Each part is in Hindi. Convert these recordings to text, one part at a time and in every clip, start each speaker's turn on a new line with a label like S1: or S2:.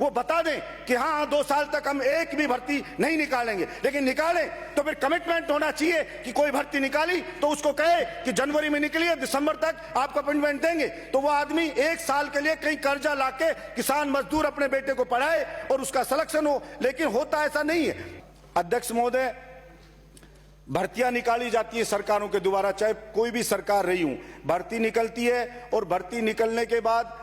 S1: वो बता दें कि हाँ 2 साल तक हम एक भी भर्ती नहीं निकालेंगे, लेकिन निकालें तो फिर कमिटमेंट होना चाहिए कि कोई भर्ती निकाली तो उसको कहे कि जनवरी में निकली है, दिसंबर तक आपको अपॉइंटमेंट देंगे। तो वो आदमी 1 साल के लिए कहीं कर्जा लाके किसान मजदूर अपने बेटे को पढ़ाए और उसका सिलेक्शन हो, लेकिन होता ऐसा नहीं है। अध्यक्ष महोदय, भर्तियां निकाली जाती है सरकारों के द्वारा, चाहे कोई भी सरकार रही हूं, भर्ती निकलती है और भर्ती निकलने के बाद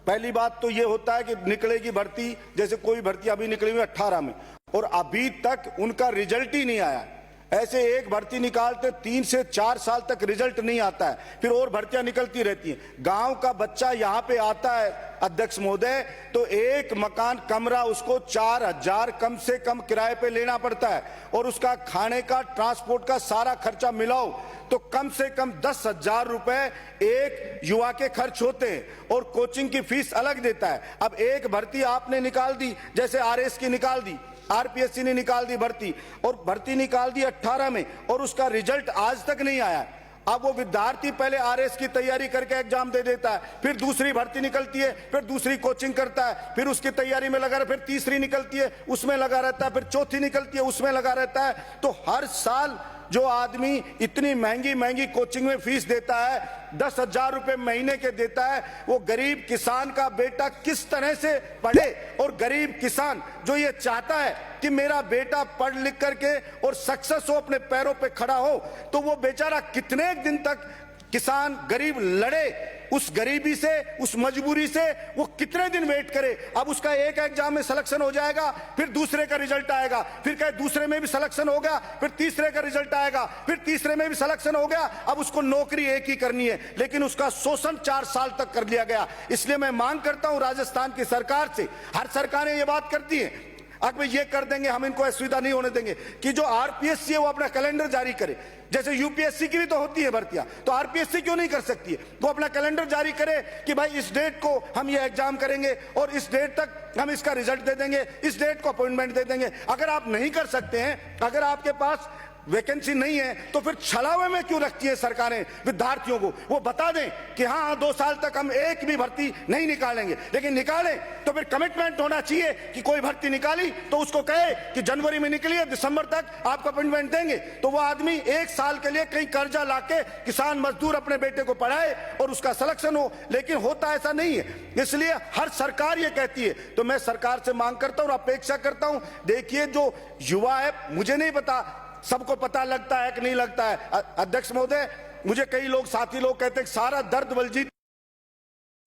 S1: पहली बात तो ये होता है कि निकलेगी भर्ती, जैसे कोई भर्ती अभी निकली हुई 18 में और अभी तक उनका रिजल्ट ही नहीं आया। ऐसे एक भर्ती निकालते 3 से 4 साल तक रिजल्ट नहीं आता है, फिर और भर्तियां निकलती रहती हैं। गांव का बच्चा यहां पे आता है अध्यक्ष महोदय, तो एक मकान कमरा उसको 4,000 कम से कम किराए पे लेना पड़ता है और उसका खाने का ट्रांसपोर्ट का सारा खर्चा मिलाओ तो कम से कम 10,000 रुपए एक युवा के खर्च होते हैं और कोचिंग की फीस अलग देता है। अब एक भर्ती आपने निकाल दी, जैसे RS की निकाल दी, RPSC ने निकाल दी भर्ती, और भर्ती निकाल दी 18 में और उसका रिजल्ट आज तक नहीं आया। अब वो विद्यार्थी पहले RS की तैयारी करके एग्जाम दे देता है, फिर दूसरी भर्ती निकलती है, फिर दूसरी कोचिंग करता है, फिर उसकी तैयारी में लगा रहता है, फिर तीसरी निकलती है उसमें लगा रहता है, फिर चौथी निकलती है उसमें लगा रहता है। तो हर साल जो आदमी इतनी महंगी महंगी कोचिंग में फीस देता है, 10,000 रुपए महीने के देता है, वो गरीब किसान का बेटा किस तरह से पढ़े? और गरीब किसान जो ये चाहता है कि मेरा बेटा पढ़ लिख करके और सक्सेस हो, अपने पैरों पे खड़ा हो, तो वो बेचारा कितने दिन तक किसान गरीब लड़े उस गरीबी से, उस मजबूरी से, वो कितने दिन वेट करे? अब उसका एक एग्जाम में सिलेक्शन हो जाएगा, फिर दूसरे का रिजल्ट आएगा, फिर कहे दूसरे में भी सिलेक्शन हो गया, फिर तीसरे का रिजल्ट आएगा, फिर तीसरे में भी सिलेक्शन हो गया। अब उसको नौकरी एक ही करनी है, लेकिन उसका शोषण 4 साल तक कर लिया गया। इसलिए मैं मांग करता हूं राजस्थान की सरकार से, हर सरकारें ये बात करती है अब ये कर देंगे, हम इनको असुविधा नहीं होने देंगे, कि जो RPSC है वो अपना कैलेंडर जारी करे। जैसे UPSC की भी तो होती है भर्तियां, तो RPSC क्यों नहीं कर सकती है? वो अपना कैलेंडर जारी करे कि भाई इस डेट को हम ये एग्जाम करेंगे और इस डेट तक हम इसका रिजल्ट दे देंगे, इस डेट को अपॉइंटमेंट दे देंगे। अगर आप नहीं कर सकते हैं, अगर आपके पास वैकेंसी नहीं है, तो फिर छलावे में क्यों रखती है सरकारें विद्यार्थियों को? वो बता दें कि हाँ 2 साल तक हम एक भी भर्ती नहीं निकालेंगे, लेकिन निकालें तो फिर कमिटमेंट होना चाहिए कि कोई भर्ती निकाली तो उसको कहे कि जनवरी में निकली है, दिसंबर तक आपको अपॉइंटमेंट देंगे। तो वो आदमी 1 साल के लिए कहीं कर्जा लाके किसान मजदूर अपने बेटे को पढ़ाए और उसका सिलेक्शन हो, लेकिन होता ऐसा नहीं है। इसलिए हर सरकार ये कहती है, तो मैं सरकार से मांग करता हूं और अपेक्षा करता हूं, देखिए जो युवा है, मुझे नहीं पता सबको पता लगता है कि नहीं लगता है। अध्यक्ष महोदय, मुझे कई लोग, साथी लोग कहते हैं सारा दर्द बलजीत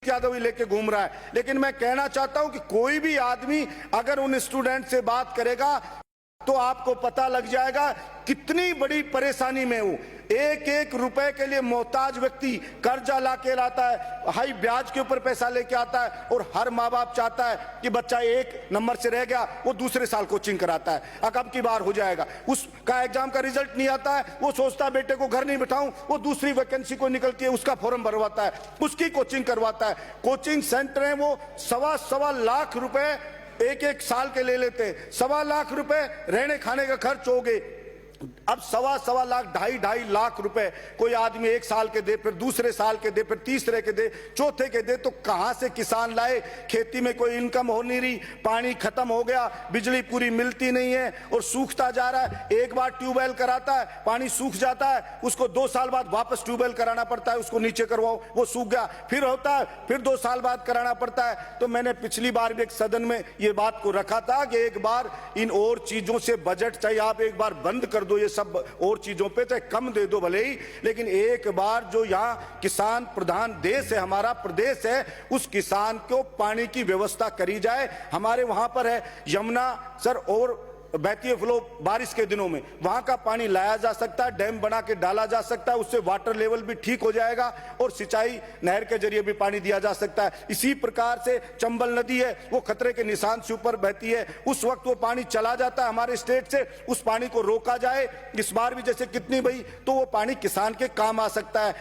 S1: यादव ही लेके घूम रहा है, लेकिन मैं कहना चाहता हूं कि कोई भी आदमी अगर उन स्टूडेंट से बात करेगा तो आपको पता लग जाएगा कितनी बड़ी परेशानी में हूं। एक एक रुपए के लिए मोहताज व्यक्ति कर्जा लाके लाता है, हाई ब्याज के ऊपर पैसा लेके आता है, और हर माँ बाप चाहता है कि बच्चा 1 नंबर से रह गया, वो दूसरे साल कोचिंग कराता है, अब की बार हो जाएगा, उसका एग्जाम का रिजल्ट नहीं आता है, वो सोचता है बेटे को घर नहीं बिठाऊं, वो दूसरी वैकेंसी को निकलती है उसका फॉर्म भरवाता है, उसकी कोचिंग करवाता है। कोचिंग सेंटर है वो सवा लाख रुपए एक साल के ले लेते हैं, 1.25 लाख रुपए रहने खाने का खर्च हो गए। अब 1.25 लाख, 2.5 लाख रुपए कोई आदमी 1 साल के दे, फिर दूसरे साल के दे, फिर तीसरे के दे, चौथे के दे, तो कहां से किसान लाए? खेती में कोई इनकम हो नहीं रही, पानी खत्म हो गया, बिजली पूरी मिलती नहीं है और सूखता जा रहा है। एक बार ट्यूबवेल कराता है, पानी सूख जाता है, उसको 2 साल बाद वापस ट्यूबवेल कराना पड़ता है, उसको नीचे करवाओ, वो सूख गया, फिर होता है, फिर 2 साल बाद कराना पड़ता है। तो मैंने पिछली बार भी एक सदन में ये बात को रखा था कि एक बार इन और चीजों से बजट चाहिए, आप एक बार बंद कर दो ये सब और चीजों पे, चाहे कम दे दो भले ही, लेकिन एक बार जो यहाँ किसान प्रधान देश है, हमारा प्रदेश है, उस किसान को पानी की व्यवस्था करी जाए। हमारे वहां पर है यमुना सर और बहती है फ्लो, बारिश के दिनों में वहां का पानी लाया जा सकता है, डैम बना के डाला जा सकता है, उससे वाटर लेवल भी ठीक हो जाएगा और सिंचाई नहर के जरिए भी पानी दिया जा सकता है। इसी प्रकार से चंबल नदी है, वो खतरे के निशान से ऊपर बहती है, उस वक्त वो पानी चला जाता है हमारे स्टेट से, उस पानी को रोका जाए। इस बार भी जैसे कितनी बही, तो वो पानी किसान के काम आ सकता है।